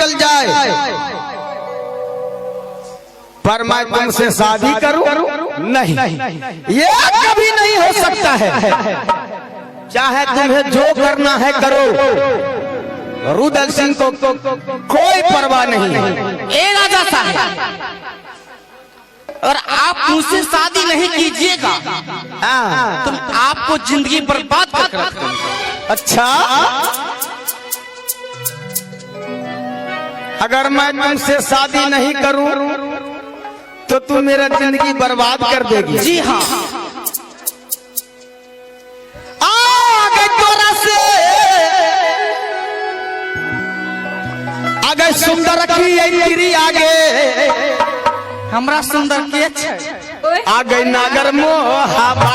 निकल जाए, पर मैं तुमसे शादी करूं नहीं, ये कभी नहीं हो सकता है। चाहे तुम्हें जो करना है करो, रुदल सिंह को कोई परवाह नहीं। ए राजा साहब, और आप मुझसे शादी नहीं कीजिएगा तो आपको जिंदगी बर्बाद कर रखूंगा। अच्छा, अगर मैं तुमसे शादी नहीं करूं तो तू मेरा जिंदगी बर्बाद कर देगी। जी हाँ, आगे तोरा से आगे सुंदर की आगे हमरा सुंदर के अच्छा आगे नागर मोहबा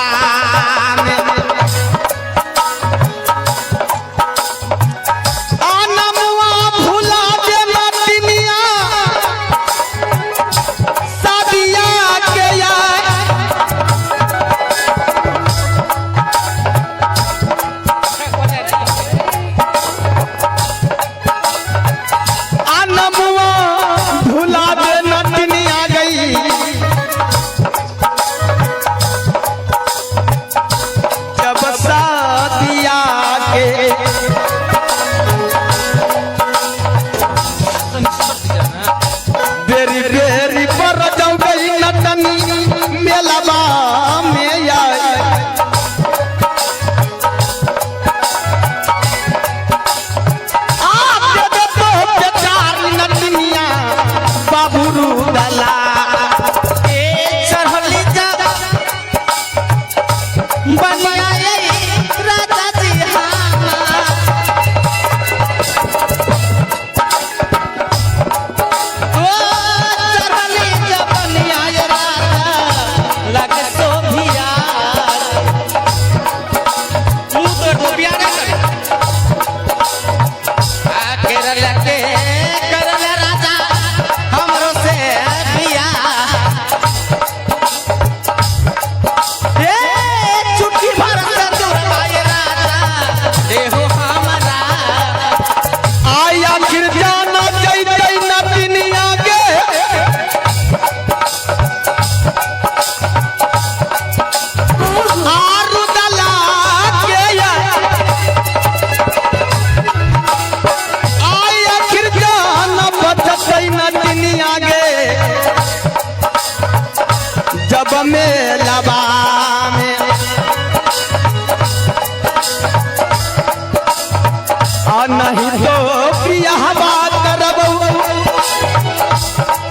नहीं तो बियाह बात करबो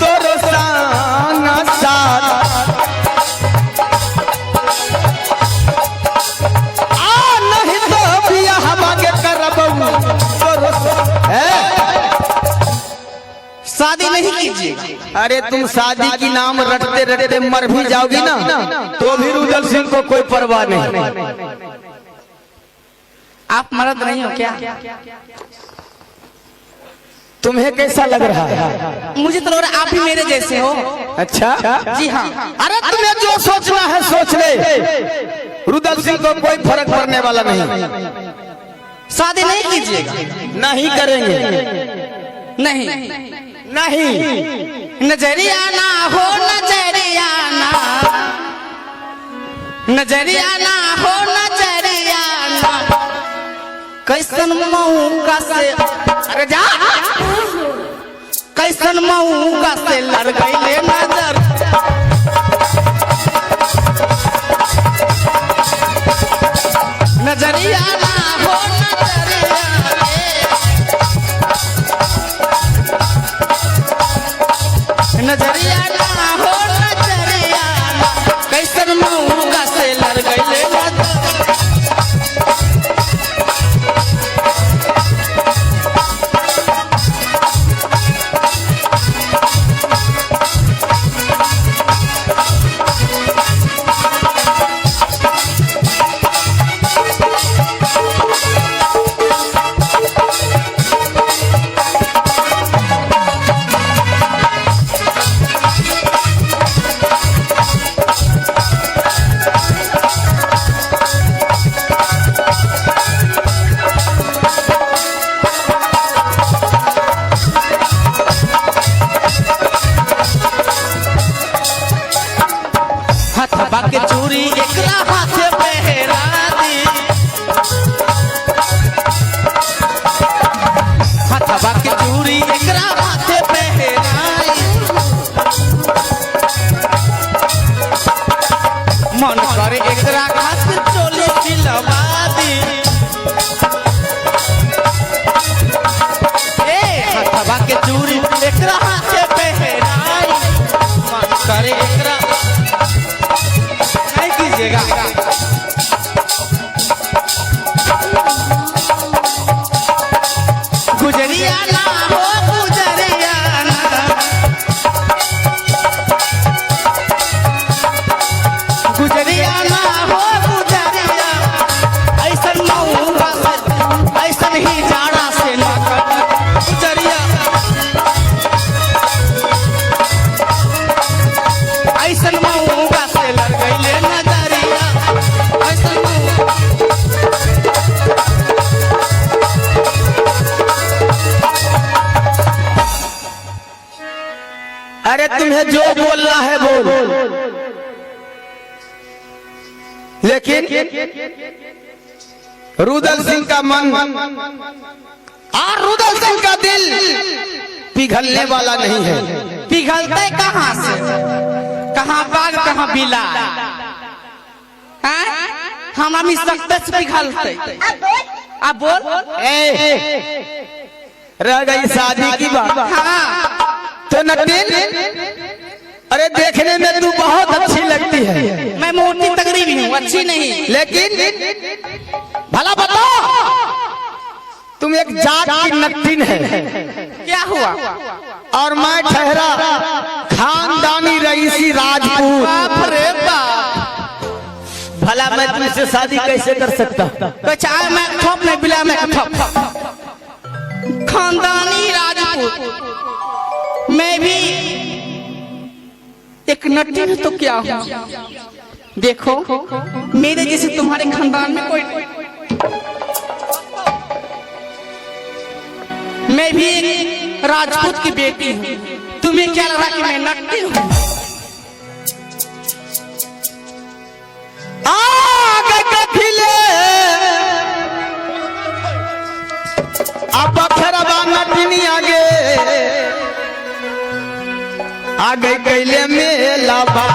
तोरो साना साथ नहीं तो बियाह बात करबो तोरो शादी नहीं कीजिएगा। अरे तुम शादी की नाम रटते रटते मर भी जाओगी ना तो भी रुदल सिंह को कोई परवाह नहीं। आप मर्द नहीं हो क्या? तुम्हें कैसा लग रहा है? मुझे तो लग रहा है आप भी मेरे जैसे हो। अच्छा जी हाँ। अरे तुम्हें जो सोचना है सोच ले, रुदल सिंह को कोई फर्क पड़ने वाला नहीं। शादी नहीं कीजिएगा? नहीं करेंगे। नहीं नहीं, नजरिया ना हो, नजरिया ना, नजरिया ना हो, नजरिया ना, कैसन मऊका से, अरे जा, कैसन मऊका से लड़ गईले नजर, नजरिया ना हो, नजरिया नजरिया ना हो, नजरिया ना, कैसन मऊका से लड़ गईले नजर। चूड़ी एकरा माथे पहनाई मन करे एकरा खातिर चोली सिलवा दी ए हथवा के चूड़ी एकरा हाथे पहनाई मन करे एकरा नहीं कीजिएगा गुजरिया ना हो गुजरिया ना गुजरिया ना हो गुजरिया ऐसन मऊगा से ऐसन ही जाड़ा से ना गुजरिया ऐसन मऊगा से लड़ गईले नजरिया ऐसन अरे तुम्हें जो बोलना है बोल, लेकिन रुदल सिंह का मन और रुदल सिंह का दिल पिघलने वाला नहीं है। पिघलते कहाँ से? कहाँ बाग कहाँ बिला? हम सकते से पिघलते। अब बोल। रह गई शादी की बात। हाँ। तो नटीन, अरे देखने में तू बहुत अच्छी लगती है। मैं मोटी तगड़ी भी हूँ, अच्छी नहीं। लेकिन भला बताओ, तुम एक जात की नटीन है। क्या हुआ? और मैं ठहरा खानदानी रईसी राजपूत। बाप रे बाप। भला मैं तुमसे शादी कैसे कर सकता? तो चाहे मैं ठोप नहीं बिला मैं ठोप। खानदानी राजपूत मैं भी एक नटी हूँ तो क्या हूँ? देखो मेरे जैसे तुम्हारे खानदान में कोई मैं भी एक राजपूत की बेटी हूँ। तुम्हें क्या लगा कि मैं नटी हूँ? आगे कथिले अब खरबा नटनी आगे कैले मेला बा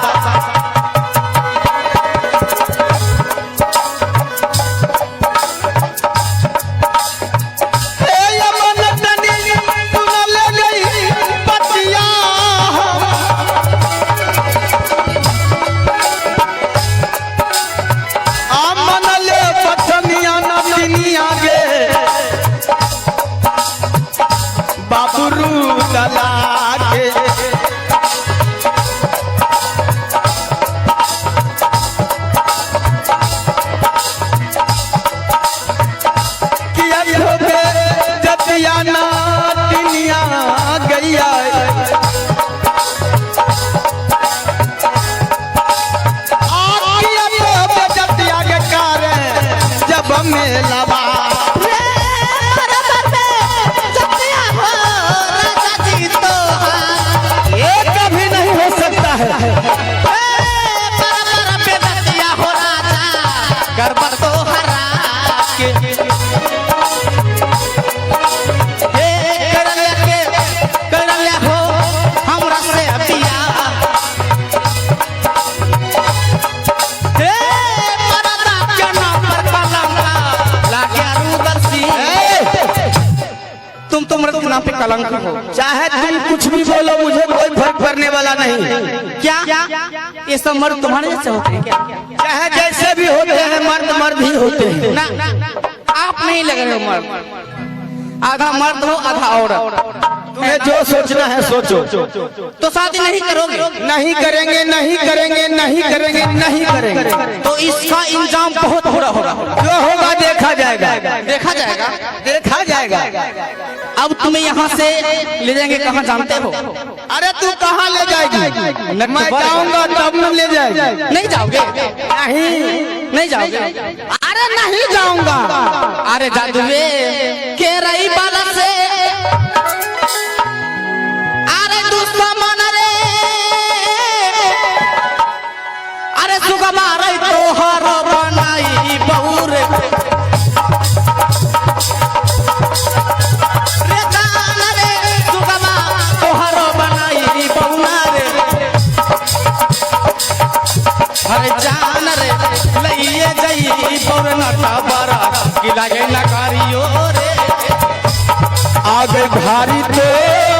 पे कलंक हो। चाहे तुम कुछ भी बोलो, मुझे कोई फर्क पड़ने वाला नहीं। क्या ये सब मर्द तुम्हारे जैसे होते हैं क्या? चाहे जैसे भी होते हैं, मर्द मर्द ही होते हैं ना। आप नहीं लग रहे हो मर्द, आधा मर्द हो आधा औरत। तुम्हें जो सोचना है सोचो। तो शादी नहीं करोगे? नहीं करेंगे, नहीं करेंगे, नहीं करेंगे, नहीं करेंगे। तो इसका इंजाम बहुत बुरा होगा। जो होगा देखा जाएगा। देखा जाएगा, देखा जाएगा। अब तुम्हें यहाँ से ले जाएंगे कहाँ जानते हो? अरे तू कहाँ ले जाएगी? मैं जाऊंगा तब न ले जाएगी। नहीं जाओगे? नहीं जाओगे? अरे नहीं जाऊंगा। अरे जादुए के रही बाला से अरे दुश्मन रे, अरे सुगमा रही तो हर बनाई बहु रे रे जान रे लगे नकारियो रे आगे भारी तो